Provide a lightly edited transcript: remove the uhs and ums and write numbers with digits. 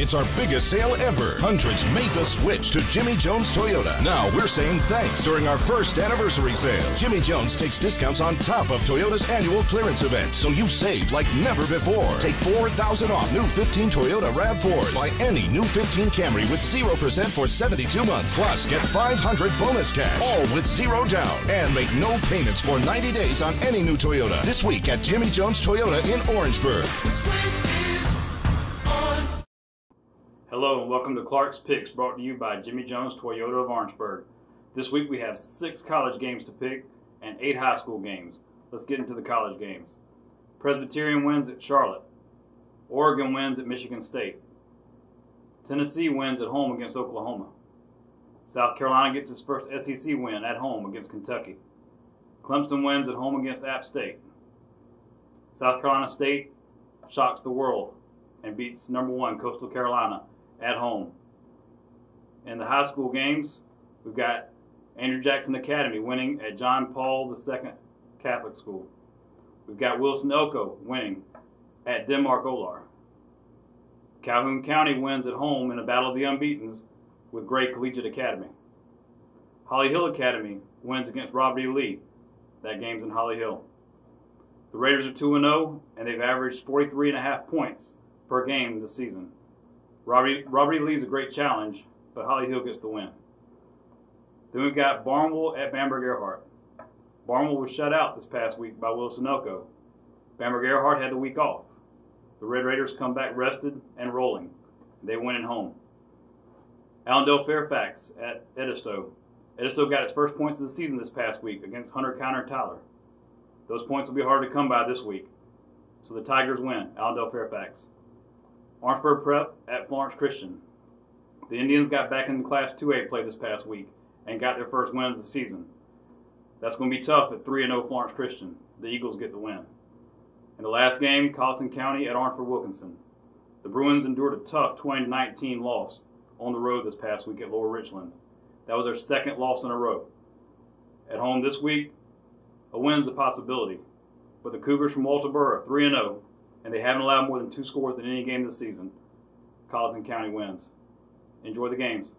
It's our biggest sale ever. Hundreds made the switch to Jimmy Jones Toyota. Now we're saying thanks during our first anniversary sale. Jimmy Jones takes discounts on top of Toyota's annual clearance event, so you save like never before. Take $4,000 off new 15 Toyota RAV4s. Buy any new 15 Camry with 0% for 72 months. Plus, get $500 bonus cash, all with zero down. And make no payments for 90 days on any new Toyota. This week at Jimmy Jones Toyota in Orangeburg. Hello and welcome to Clark's Picks, brought to you by Jimmy Jones Toyota of Orangeburg. This week we have 6 college games to pick and 8 high school games. Let's get into the college games. Presbyterian wins at Charlotte. Oregon wins at Michigan State. Tennessee wins at home against Oklahoma. South Carolina gets its first SEC win at home against Kentucky. Clemson wins at home against App State. South Carolina State shocks the world and beats number 1 Coastal Carolina at home. In the high school games, we've got Andrew Jackson Academy winning at John Paul II Catholic School. We've got Wilson Elko winning at Denmark Olar. Calhoun County wins at home in a battle of the unbeatens with Gray Collegiate Academy. Holly Hill Academy wins against Robert E. Lee. That game's in Holly Hill. The Raiders are 2-0, and they've averaged 43.5 points per game this season. Robert E. Lee's a great challenge, but Holly Hill gets the win. Then we've got Barnwell at Bamberg Earhart. Barnwell was shut out this past week by Wilson Elko. Bamberg Earhart had the week off. The Red Raiders come back rested and rolling. They win at home. Allendale Fairfax at Edisto. Edisto got its first points of the season this past week against Hunter County Tyler. Those points will be hard to come by this week. So the Tigers win, Allendale Fairfax. Orangeburg Prep at Florence Christian. The Indians got back in Class 2A play this past week and got their first win of the season. That's going to be tough at 3-0 Florence Christian. The Eagles get the win. In the last game, Colleton County at Orangeburg Wilkinson. The Bruins endured a tough 20-19 loss on the road this past week at Lower Richland. That was their second loss in a row. At home this week, a win is a possibility, but the Cougars from Walterboro are 3-0, and they haven't allowed more than 2 scores in any game this season. Colleton County wins. Enjoy the games.